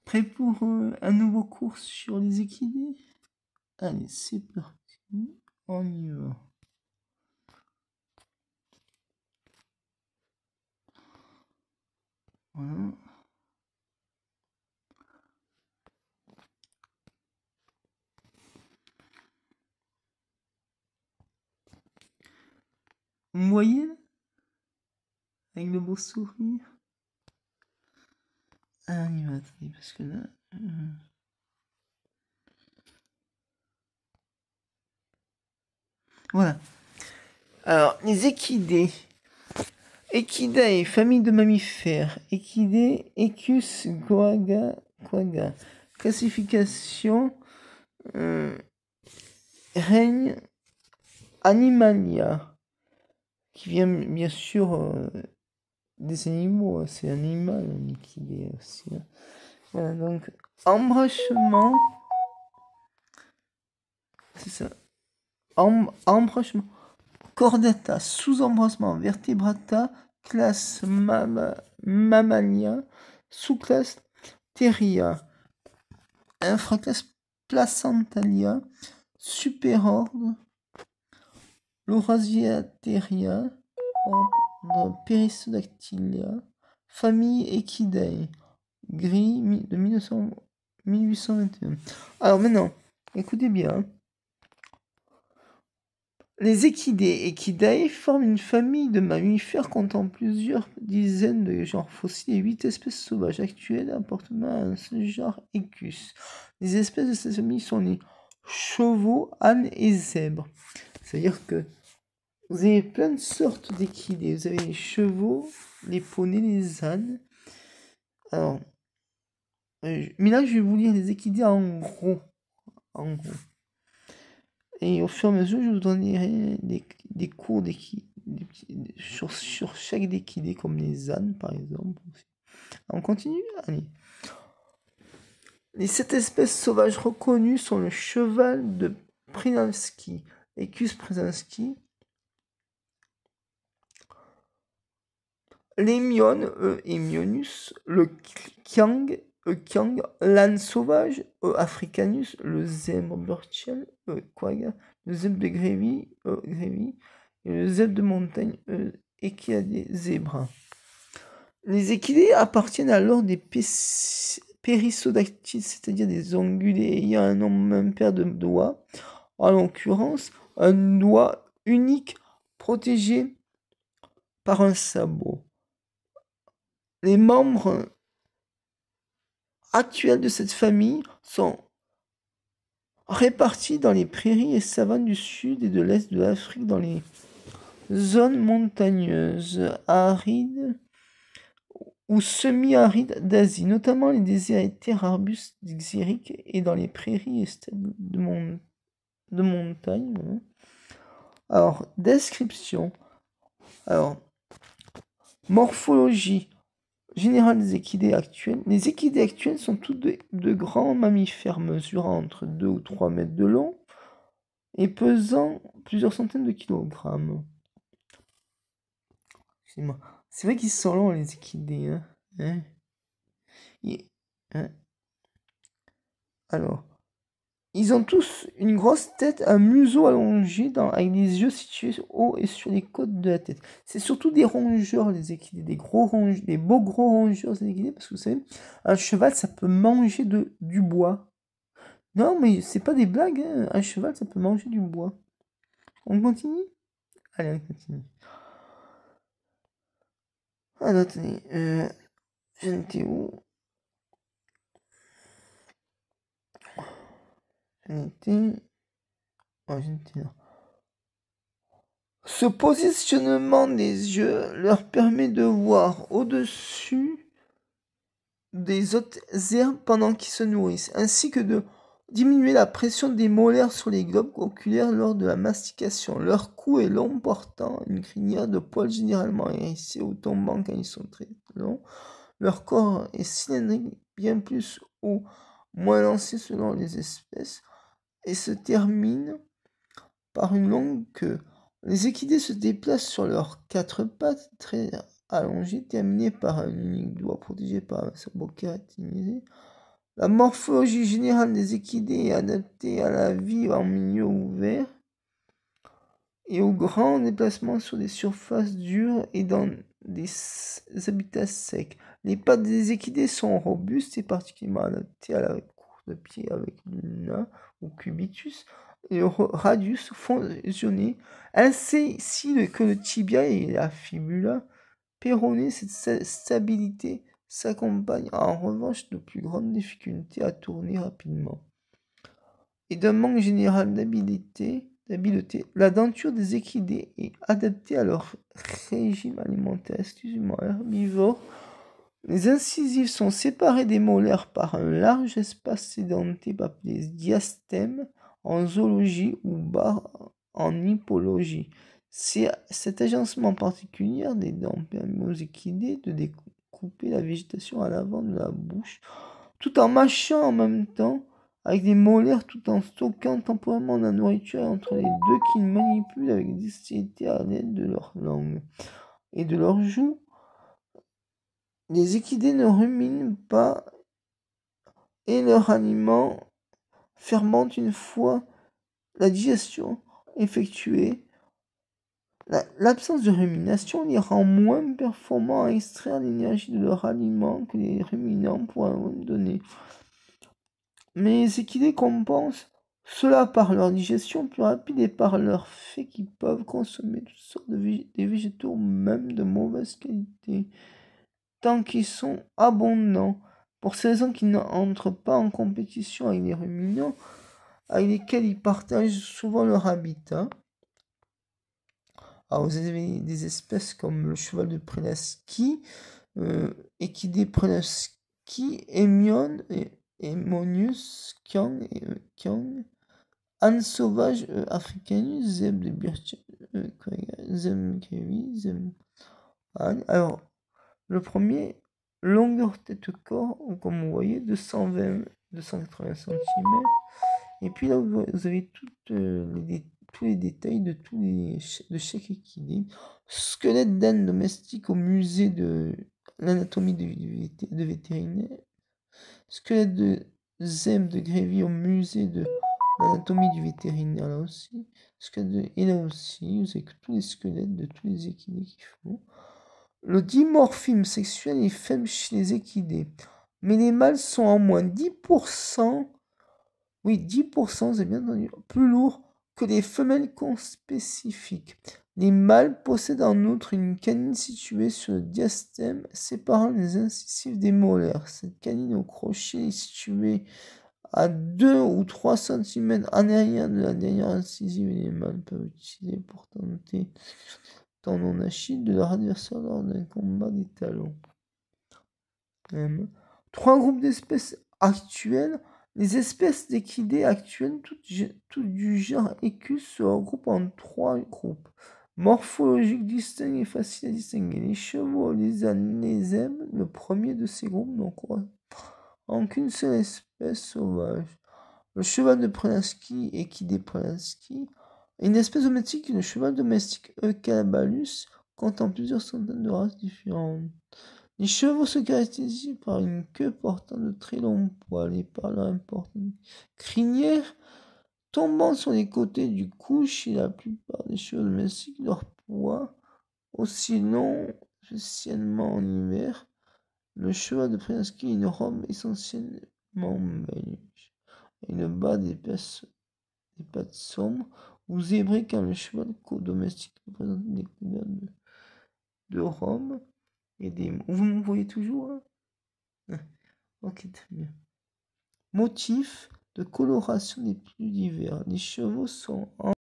Prêt pour un nouveau cours sur les équidés? Allez, c'est parti. On y va. Voilà. Vous me voyez là? Avec le beau sourire. Ah, on y va, attendez, parce que là... Voilà. Alors, les équidés. Equidae, famille de mammifères. Equidés, Equus, quagga. Classification. Règne Animalia. Qui vient bien sûr des animaux. C'est un animal, un équidé aussi. Voilà, donc, embranchement. C'est ça. Embranchement. Chordata, sous-embrassement, vertebrata, classe Mammalia, sous-classe Theria, infraclasse Placentalia, superordre Laurasiatheria, ordre Perissodactylia, famille Equidae, gris de 1821. Alors maintenant, écoutez bien. Les équidés Equidae forment une famille de mammifères comptant plusieurs dizaines de genres fossiles et 8 espèces sauvages actuelles appartenant à un seul genre Equus. Les espèces de cette famille sont les chevaux, ânes et zèbres. C'est-à-dire que vous avez plein de sortes d'équidés. Vous avez les chevaux, les poneys, les ânes. Alors, mais là je vais vous lire les équidés en gros. Et au fur et à mesure, je vous donnerai des cours sur chaque équidé, comme les ânes par exemple. On continue? Allez. Les 7 espèces sauvages reconnues sont le cheval de Prynalski, Equus prynalski, l'émione, Emionus, le kiang, l'âne sauvage, Africanus, le zèbre burchell, quagga, le zèbre de Grévy, et le zèbre de montagne, Equidae zebra. Les équidés appartiennent à l'ordre des périssodactyles, c'est-à-dire des ongulés ayant un nombre impair de doigts, en l'occurrence un doigt unique protégé par un sabot. Les membres actuels de cette famille sont répartis dans les prairies et savanes du sud et de l'est de l'Afrique, dans les zones montagneuses, arides ou semi-arides d'Asie, notamment les déserts et terres arbustes xériques, et dans les prairies et steppes de montagne. Alors, description. Alors, morphologie générale des équidés actuels. Les équidés actuels sont tous de grands mammifères mesurant entre 2 ou 3 mètres de long et pesant plusieurs centaines de kilogrammes. Excusez-moi. C'est vrai qu'ils sont longs, les équidés. Hein. Alors, ils ont tous une grosse tête, un museau allongé avec les yeux situés haut et sur les côtes de la tête. C'est surtout des rongeurs, les équidés, des beaux gros rongeurs, les équidés, parce que vous savez, un cheval, ça peut manger du bois. Non, mais c'est pas des blagues, hein. Un cheval, ça peut manger du bois. On continue? Allez, on continue. Alors, attendez, j'en étais où? J'en étais là. Ce positionnement des yeux leur permet de voir au-dessus des autres herbes pendant qu'ils se nourrissent, ainsi que de diminuer la pression des molaires sur les globes oculaires lors de la mastication. Leur cou est long, portant une crinière de poils généralement hérissés ou tombant quand ils sont très longs. Leur corps est cylindrique, bien plus ou moins lancé selon les espèces, et se termine par une longue queue. Les équidés se déplacent sur leurs 4 pattes très allongées, terminées par un unique doigt protégé par un sabot kératinisé. La morphologie générale des équidés est adaptée à la vie en milieu ouvert et aux grands déplacements sur des surfaces dures et dans des habitats secs. Les pattes des équidés sont robustes et particulièrement adaptées à la course de pied avec l'ulna ou cubitus et le radius fusionné, ainsi que le tibia et la fibula péronée. Cette stabilité s'accompagne en revanche de plus grandes difficultés à tourner rapidement et d'un manque général d'habileté. La denture des équidés est adaptée à leur régime alimentaire exclusivement herbivore. Les incisives sont séparées des molaires par un large espace sédenté appelé diastème en zoologie ou barre en hippologie. Cet agencement particulier des dents permet aux équidés de découper la végétation à l'avant de la bouche, tout en mâchant en même temps avec des molaires, tout en stockant temporairement la nourriture entre les deux qu'ils manipulent avec dextérité à l'aide de leur langue et de leurs joues. Les équidés ne ruminent pas et leur aliment fermente une fois la digestion effectuée. L'absence de rumination les rend moins performants à extraire l'énergie de leur aliment que les ruminants pourraient donner. Mais les équidés compensent cela par leur digestion plus rapide et par leur fait qu'ils peuvent consommer toutes sortes de végétaux, même de mauvaise qualité, tant qu'ils sont abondants. Pour ces raisons qu'ils n'entrent pas en compétition avec les ruminants, avec lesquels ils partagent souvent leur habitat. Alors, vous avez des espèces comme le cheval de Prelaski, Equidé Prelaski, Emion, Emonius, Kyang, Âne sauvage africanus, Zeb de Birch, Zem Kevi, Zem. Alors, le premier, longueur tête-corps, comme vous voyez, 220-280 cm. Et puis là, vous avez tous les détails de chaque équidé. Squelette d'âne domestique au musée de l'anatomie de vétérinaire. Squelette de zèbre de Grévy au musée de l'anatomie du vétérinaire, là aussi. Et là aussi, vous avez tous les squelettes de tous les équidés qu'il faut. Le dimorphisme sexuel est faible chez les équidés, mais les mâles sont en moins 10%, oui 10%, vous avez bien entendu, plus lourds que les femelles conspécifiques. Les mâles possèdent en outre une canine située sur le diastème séparant les incisives des molaires. Cette canine au crochet est située à 2 ou 3 cm en arrière de la dernière incisive et les mâles peuvent utiliser pour tenter tendon d'Achille de leur adversaire lors d'un combat des talons. 3 groupes d'espèces actuelles. Les espèces d'équidés actuelles, toutes du genre Equus, se regroupent en 3 groupes. Morphologiques distincts et faciles à distinguer. Les chevaux, les ânes, les zèbres, le premier de ces groupes n'en croit en qu'une seule espèce sauvage. Le cheval de Prelaski, Equidé Prelaski, est une espèce domestique, le cheval domestique Eucalabalus, comptant plusieurs centaines de races différentes. Les chevaux se caractérisent par une queue portant de très longs poils et par leur importante crinière tombant sur les côtés du cou. Chez la plupart des chevaux domestiques, leur poids aussi long spécialement en hiver. Le cheval de Prelaski a une robe essentiellement beige et le bas des pattes sombres ou zébrées quand le cheval domestique présente des couleurs de robe. Et vous me voyez toujours hein. Ok, très bien. Motifs de coloration des plus divers. Les chevaux sont en